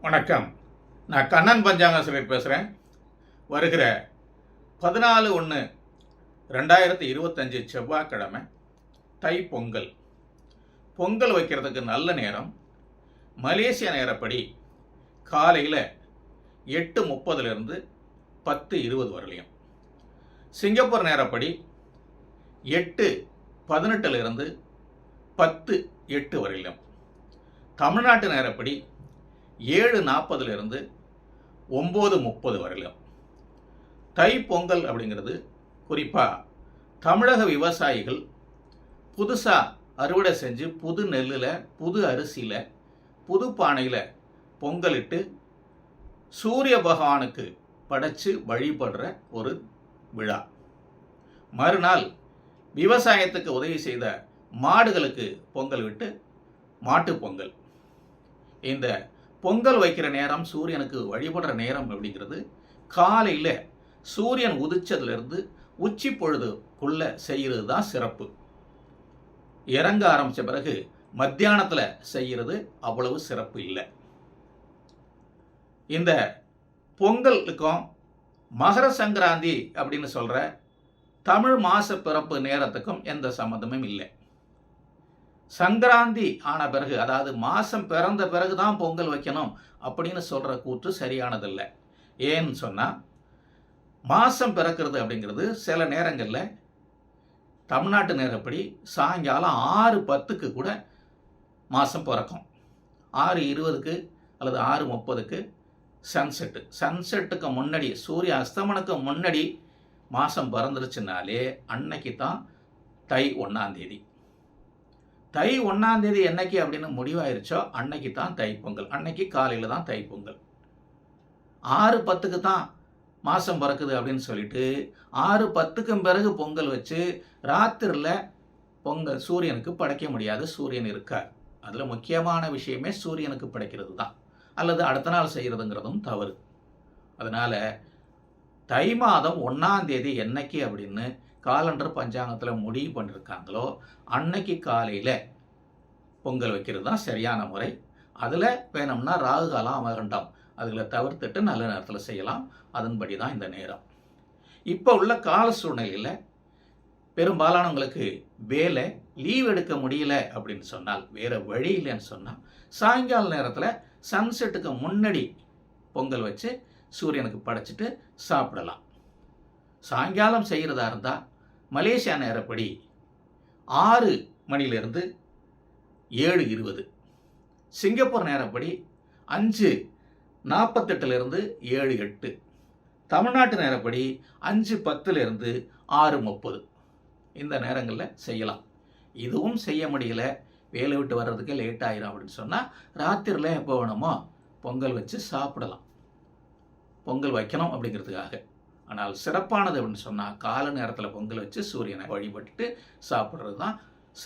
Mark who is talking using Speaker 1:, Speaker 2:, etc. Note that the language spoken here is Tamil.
Speaker 1: வணக்கம். நான் கண்ணன் பஞ்சாங்காசிரியர் பேசுகிறேன். வருகிற 14/1/2025 செவ்வாய்க்கிழமை தை பொங்கல். பொங்கல் வைக்கிறதுக்கு நல்ல நேரம் மலேசியா நேரப்படி காலையில் 8:30 10:20 வரலையும், சிங்கப்பூர் நேரப்படி 8:18 10:08 வரையிலும், தமிழ்நாட்டு நேரப்படி 7:40 9:30 வரையிலும். தை பொங்கல் அப்படிங்கிறது குறிப்பாக தமிழக விவசாயிகள் புதுசாக அறுவடை செஞ்சு புது நெல்லில், புது அரிசியில், புது பானையில் பொங்கலிட்டு சூரிய பகவானுக்கு படைச்சு வழிபடுற ஒரு விழா. மறுநாள் விவசாயத்துக்கு உதவி செய்த மாடுகளுக்கு பொங்கல் விட்டு மாட்டு பொங்கல். இந்த பொங்கல் வைக்கிற நேரம், சூரியனுக்கு வழிபடுற நேரம் அப்படிங்கிறது காலையில் சூரியன் உதிச்சதுலேருந்து உச்சி பொழுதுக்குள்ள செய்கிறது தான் சிறப்பு. இறங்க ஆரம்பித்த பிறகு மத்தியானத்தில் செய்கிறது அவ்வளவு சிறப்பு இல்லை. இந்த பொங்கலுக்கும் மகர சங்கராந்தி அப்படின்னு சொல்கிற தமிழ் மாச பிறப்பு நேரத்துக்கும் எந்த சம்மந்தமும் இல்லை. சங்கராந்தி ஆன பிறகு, அதாவது மாதம் பிறந்த பிறகு தான் பொங்கல் வைக்கணும் அப்படின்னு சொல்கிற கூற்று சரியானதில்லை. ஏன்னு சொன்னால், மாதம் பிறக்கிறது அப்படிங்கிறது சில நேரங்களில் தமிழ்நாட்டு நேரப்படி சாயங்காலம் 6:10 கூட மாதம் பிறக்கும். 6:20 அல்லது 6:30 சன்செட்டுக்கு முன்னாடி, சூரிய அஸ்தமனுக்கு முன்னாடி மாதம் பிறந்துருச்சுனாலே அன்னைக்கு தான் தை 1 தை 1 என்னைக்கு அப்படின்னு முடிவாயிருச்சோ அன்னைக்கு தான் தைப்பொங்கல். அன்னைக்கு காலையில் தான் தைப்பொங்கல். 6:10 தான் மாதம் பிறக்குது அப்படின்னு சொல்லிட்டு 6:10 பிறகு பொங்கல் வச்சு ராத்திரியில் பொங்கல் சூரியனுக்கு படைக்க முடியாது. சூரியன் இருக்கார். அதில் முக்கியமான விஷயமே சூரியனுக்கு படைக்கிறது தான், அல்லது அடுத்த நாள் செய்கிறதுங்கிறதும் தவறு. அதனால் தை மாதம் 1 என்னைக்கு அப்படின்னு காலண்டர் பஞ்சாங்கத்தில் முடிவு பண்ணியிருக்காங்களோ அன்னைக்கு காலையில் பொங்கல் வைக்கிறது தான் சரியான முறை. அதில் வேணும்னா ராகு காலம், அமகண்டம் அதில் தவிர்த்துட்டு நல்ல நேரத்தில் செய்யலாம். அதன்படி தான் இந்த நேரம். இப்போ உள்ள கால சூழ்நிலையில் பெரும்பாலானவங்களுக்கு வேலை லீவ் எடுக்க முடியல அப்படின்னு சொன்னால், வேறு வழி இல்லைன்னு சொன்னால், சாயங்கால நேரத்தில் சன்செட்டுக்கு முன்னாடி பொங்கல் வச்சு சூரியனுக்கு படைச்சிட்டு சாப்பிடலாம். சாயங்காலம் செய்கிறதா இருந்தால் மலேசியா நேரப்படி 6 மணிலிருந்து 7:20, சிங்கப்பூர் நேரப்படி 5:48 7:08, தமிழ்நாட்டு நேரப்படி 5:10 6:30 இந்த நேரங்களில் செய்யலாம். இதுவும் செய்ய முடியல, வேலை விட்டு வர்றதுக்கு லேட் ஆயிரும் அப்படின்னு சொன்னால் ராத்திரியில் எப்போ வேணுமோ பொங்கல் வச்சு சாப்பிடலாம். பொங்கல் வைக்கணும் அப்படிங்கிறதுக்காக. ஆனால் சிறப்பானது அப்படின்னு சொன்னால் காலை நேரத்தில் பொங்கல் வச்சு சூரியனை வழிபட்டுட்டு சாப்பிட்றது தான்